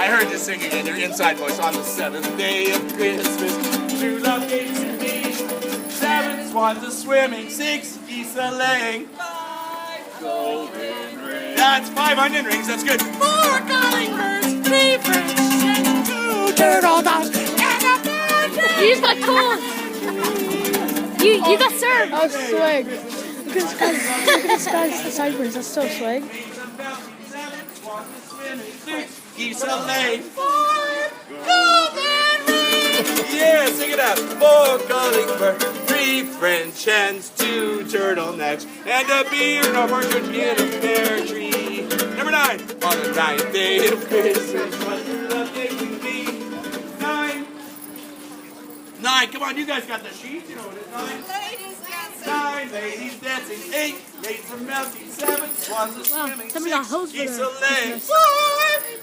heard you singing in your inside voice. On the seventh day of Christmas, true love gave to me. 7 swans a swimming, 6 geese a laying, 5 golden rings. That's 5 onion rings. That's good. 4 calling birds, 3 French hens, 2 turtle doves, and a partridge. You just got told. You got served. Oh, swag. Look at this guy's the sideburns. That's so swag. 7 swans a swimming, 6 geese a laying, 5 golden rings. Yeah, sing it out. 4 calling birds, 3 French hens, 2 turtlenecks, and a beer, no partridge in a pear tree. Number 9. On the 9th day of Christmas, what true love gave to me. 9. 9. Come on, you guys got the sheet. You know what it is. 9. Ladies dancing. 9 ladies dancing. 8 maids a milking. 7 swans a swimming. somebody got 6 hosed geese for a laying. Christmas. 5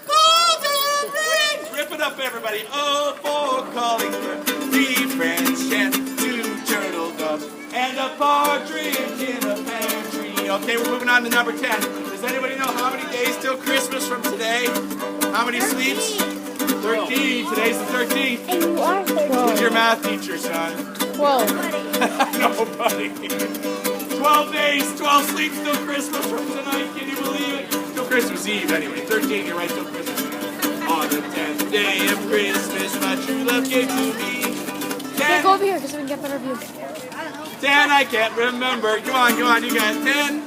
golden rings. Rip it up, everybody. Oh, 4 calling birds, 3 French hens, 2 turtle doves, and a partridge in a pear tree. Okay, we're moving on to number 10. Does anybody know how many days till Christmas from today? How many sleeps? 13. Today's the 13th. And you are 13. Who's your math teacher, son? 12. Nobody. 12 days, 12 sleeps till Christmas from tonight. Can you believe it? Till Christmas Eve, anyway. 13, you're right, till Christmas Eve. On the 10th day of Christmas, my true love gave to me. Okay, go over here because we can get better view. 10, I can't remember. Come on, you guys. 10.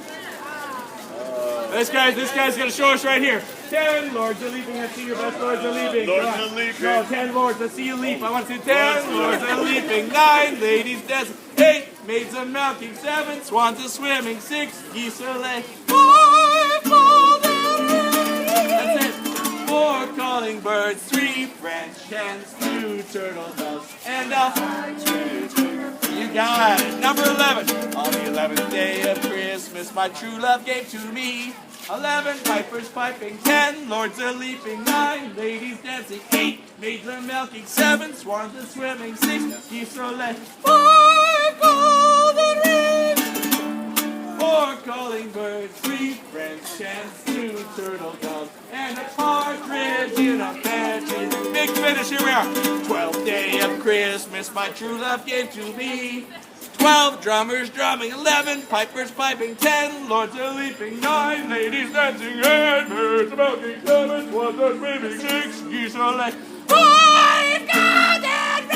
This guy's gonna show us right here. 10 lords are leaping. Let's see your best lords are leaping. Lords are leaping. No, 10 lords. Let's see you leap. I want to see 10 lords are leaping. 9 ladies dancing. 8 maids a milking. 7 swans a swimming. 6 geese a laying. 5 golden rings. That's it. 4 calling birds. 3 French hens. 2 turtle doves, and a partridge. You got it. Number 11. On the 11th day of Christmas, my true love gave to me. 11 pipers piping, 10 lords a leaping, 9 ladies dancing, 8 maids a milking, 7 swans a swimming, 6 geese a laying, 5 golden rings, 4 calling birds, 3 French hens, 2 turtle doves, and a partridge in a pear tree. Big finish, here we are. 12th day of Christmas, my true love gave to me. 12 drummers drumming, 11 pipers piping, 10 lords a leaping, 9 ladies dancing, 8 maids a milking, 7 swans a swimming, 6 geese a laying, 5 golden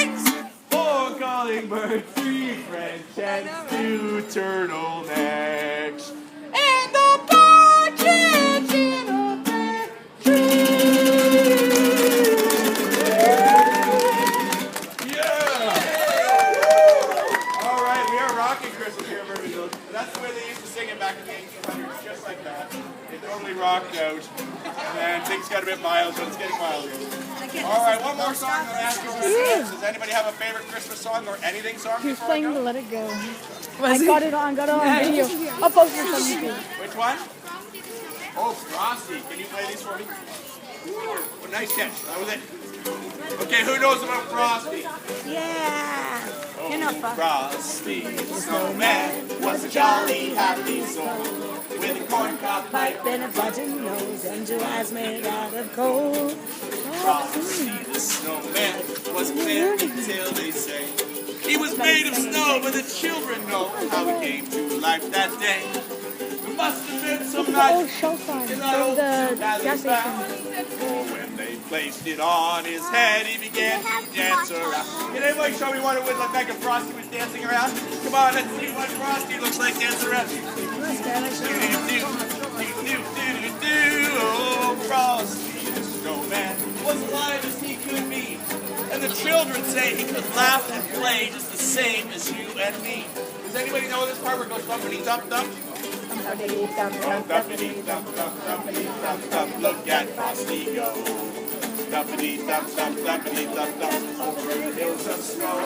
rings, 4 calling birds, 3 French hens, 2 turtlenecks, and a partridge in a pear tree. That's the way they used to sing it back in the 1800s, just like that. It totally rocked out, and then things got a bit mild, but it's getting milder. All right, one more song. I'm asking you. Does anybody have a favorite Christmas song or anything song? He was before I playing go? Let It Go. I got it on video. I'll post it on YouTube. Which one? Oh, Frosty. Can you play these for me? Oh, nice catch. That was it. Okay, who knows about Frosty? Yeah. Oh, You know Frosty. Frosty the snowman was a jolly happy soul with a corncob pipe Pipe and a button nose and 2 eyes made out of coal. Frosty the snowman was clear until they say he was made of snow, but the children know how he came to life that day. There must have been some The old magic show sign in from that old the gas gas station. When they placed it on his head, he began to dance around. Can anybody show me what it would look like if Frosty was dancing around? Come on, let's see what Frosty looks like dancing around. Oh, Frosty the snowman was alive as he could be. And the children say he could laugh and play just the same as you and me. Does anybody know this part where it goes thumpity-thump-thump? Thumpity-thump-thump-thump-thump-thump. Look at Frosty go. Thumpity-thump-thump-thump-thump-thump over hills of snow.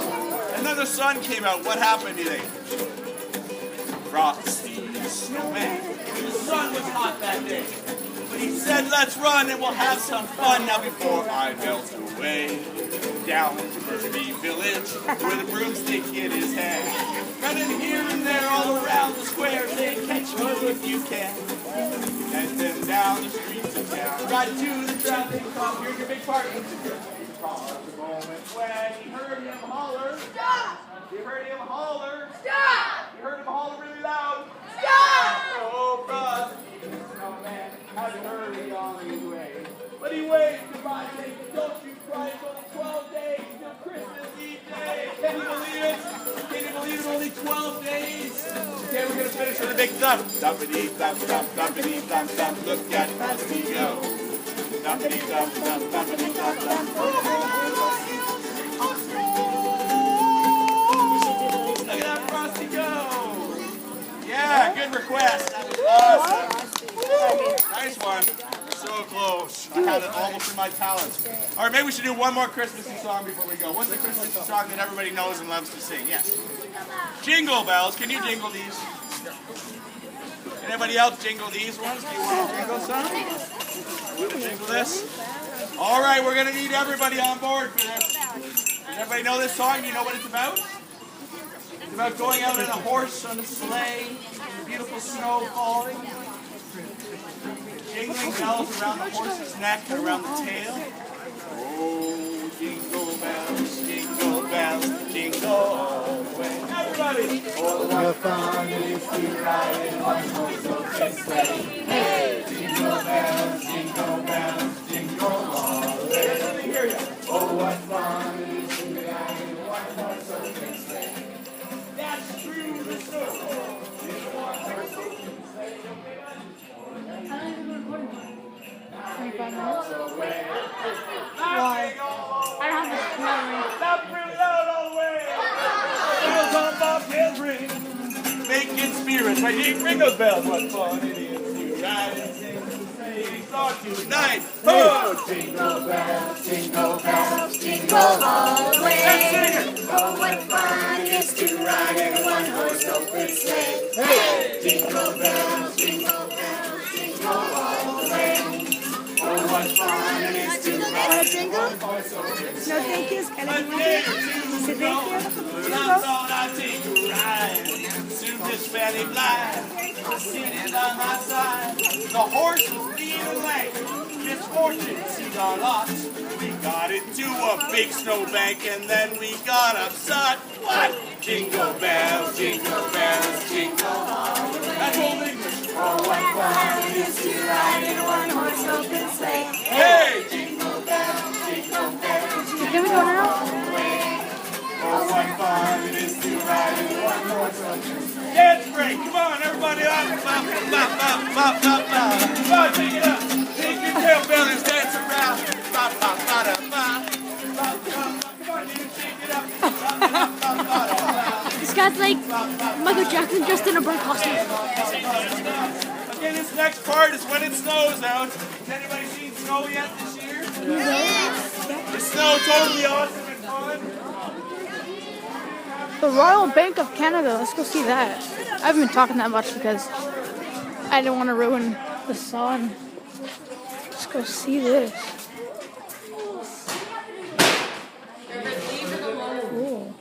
And then the sun came out. What happened, do you think? Frosty the snowman. The sun was hot that day. But he said, let's run and we'll have some fun. Now before I melt away, down to Murphy Village, with a broomstick in his hand. Running here and there all around the square, say, catch me if you can. And then down the streets of town. Got to the traffic cop. Here's your big part. Pause the moment when he heard him holler. Stop! You heard him holler. Stop! You heard him holler really loud. Stop! Oh, brother, snowman had to hurry on his way. But he waved goodbye, saying, don't you cry, it's only 12 days till Christmas Eve day. Can you believe it? Can you believe it? Only 12 days. Okay, we're going to finish with a big thump. Thumpity-thump, thump, thumpity-thump, thump. Look at Frosty go. Thumpity-thump, thump, thumpity-thump, thump. Look at that Frosty go. Yeah, good request. That was awesome. Nice one. So close. I had it almost in my talents. All right, maybe we should do one more Christmassy song before we go. What's the Christmassy song that everybody knows and loves to sing? Yes. Jingle bells. Can you jingle these? Can anybody else jingle these ones? Do you want to jingle some? Want to jingle this? All right, we're going to need everybody on board for this. Does everybody know this song? Do you know what it's about? It's about going out in a horse on a sleigh, beautiful snow falling, jingling bells around the horse's neck and around the tail. Oh, jingle bells, jingle all the way. Everybody! Oh, what fun it is to ride in one horse open sleigh. Hey! Jingle bells, jingle all the way. Let me hear you. Oh, what fun it is to ride in one horse open sleigh. That's true, the snow. In one horse open sleigh. I don't even record anymore. 25 minutes? Why? I don't have the memory. Stop really loud all the way. Bells on bobtails ring. Making spirits by ring those bells. What fun it is to ride and sing the sleighing song tonight. Oh, jingle bells, jingle all the way. Let's sing it. Oh, what fun it is to ride in one horse open sleigh. Hey! Jingle bells, jingle all the way. Oh, what fun it is to ride in one horse open sleigh. No, thank you. Can I Let's say thank you? That's all I take a ride. Soon this fanny fly. Sitting on my side. The horse was being late. Misfortune seized our lots. We got into a big snowbank and then we got upset. What? Jingle bells, jingle all the way. That's old English. Oh, what fun it is to ride in one horse open sleigh. Hey! Jingle bells, Can we go now? Oh, what fun it is to ride in one horse open sleigh. Dance break, come on, everybody up. Bop, bop, bop, bop, bop, bop. Come on, take it up. Take your tail feathers, dance around. Bop, bop, bop, bop, bop. Bop, bop, come on, you shake it up. Bop, bop, bop, bop, bop. This guy's like Michael Jackson dressed in a bird costume. Okay, this next part is when it snows out. Has anybody seen snow yet this year? Yes. The snow totally awesome and fun. The Royal Bank of Canada. Let's go see that. I haven't been talking that much because I didn't want to ruin the sun. Let's go see this. Cool.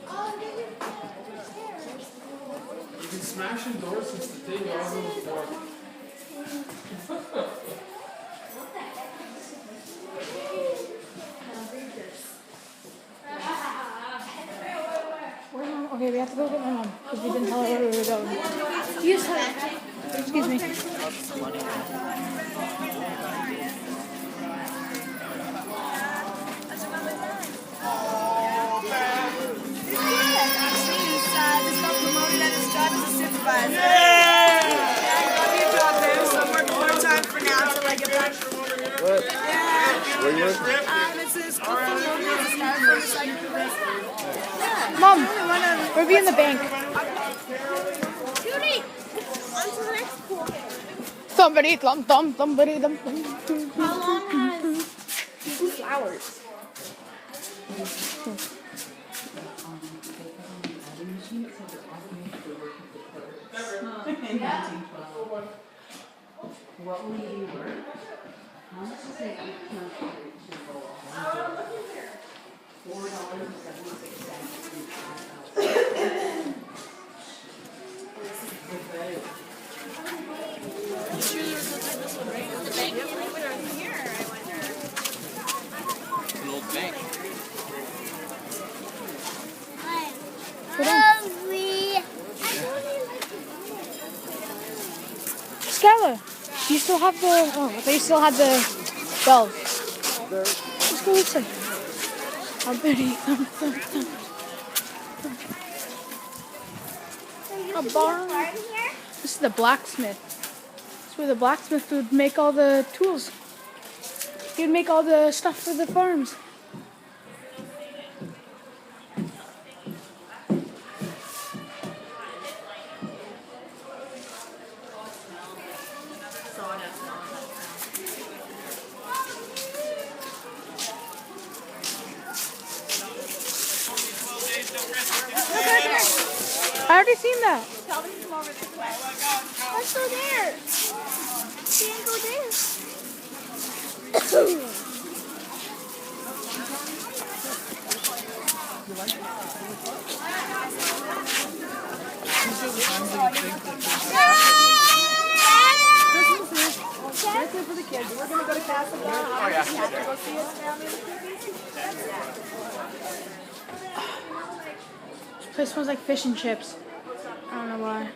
You can smash in doors since the thing goes on the floor. Okay, we have to go get my mom because we didn't tell her where we were going. You said, excuse me. Mom, we'll be in the bank. Judy! On to the next pool. Somebody, somebody, How long has flowers? What will you do work? How much is it? $4.76. still have the. Oh, they still had the bells. Let's go this way. How bitty. A barn. This is the blacksmith. This is where the blacksmith would make all the tools. He would make all the stuff for the farms. I already seen that. Tell them to come over this way. Let's go there. Can't go there. For the kids. We're going to go to Castle Bluff. Oh, yeah. Have to go see us down in the This place smells like fish and chips. I don't know why.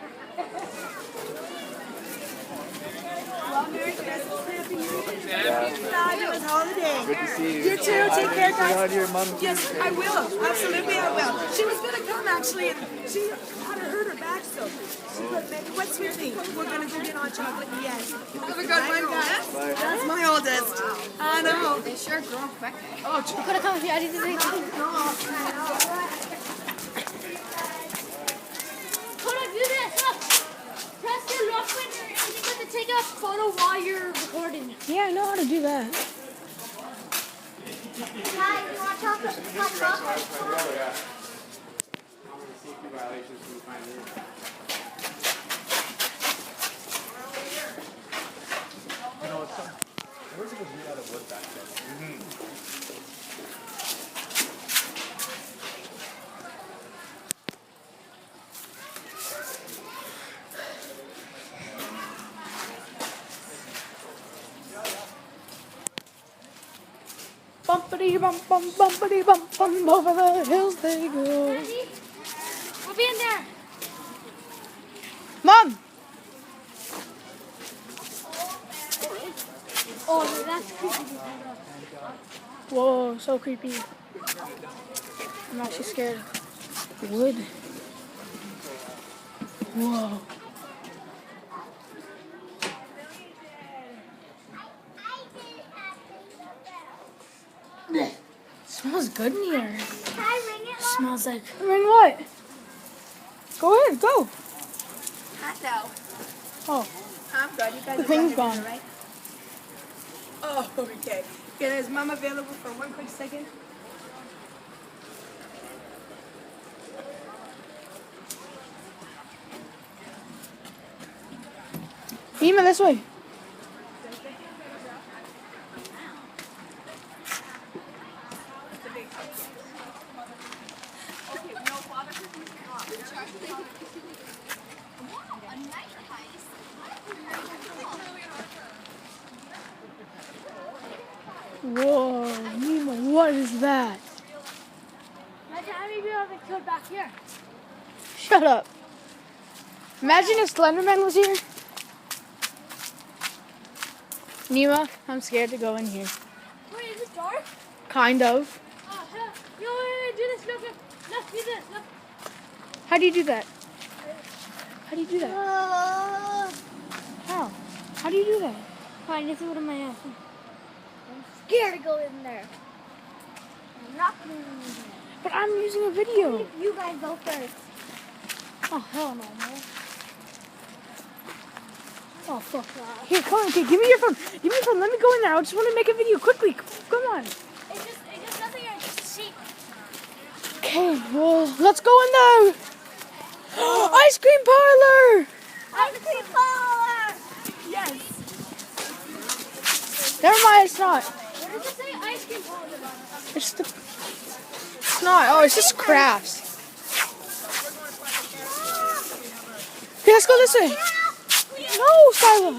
fabulous holiday. Good to see you. You too. Take care, guys. How's your mom? Yes, I will. Absolutely, I will. She was going to come, actually, and she had hurt her back, so she put, what's your thing? We're going to go get hot chocolate. Yes. Have a good one, guys. That's my oldest. I know. They sure grow quick. Oh, You could have come with me. I didn't think. Hold on, do this. Look. Press the lock button and you get to take a photo while you're recording. Yeah, I know how to do that. Hi, you want chocolate? Hot chocolate? Bumpity bump bump bumpity bump bump over the hills they go. Ready? We'll be in there. Mom! Oh, that's creepy. Whoa, so creepy. I'm actually scared. Wood. Whoa. Smells good in here. Can I ring it? Smells like. Ring what? Go ahead, go. hot though. Oh, I'm good. You guys the are thing's done, gone. right? Oh, okay. Okay, is Mom available for one quick second? Ema, this way. Whoa, Nemo, what is that? Imagine how many people have been killed back here. Shut up. Imagine if Slenderman was here. Nemo, I'm scared to go in here. Wait, is it dark? Kind of. Oh, hell. Yo, wait, do this. Look, do this. Look. How do you do that? How do you do that? How? How do you do that? Fine, this is what my ass. I'm scared to go in there. I'm not going in there. But I'm using a video. You guys go first. Oh, hell no, man. Oh, fuck. Here, come on. Okay, give me your phone. Give me your phone. Let me go in there. I just want to make a video quickly. Come on. It just doesn't get sheep. Okay, well, let's go in there. Ice cream parlor. Ice cream parlor. Yes. Never mind, it's not. What does it say? Ice cream parlor. It's the. It's not. Oh, it's just crafts. Okay, let's go this way. No, Skylar.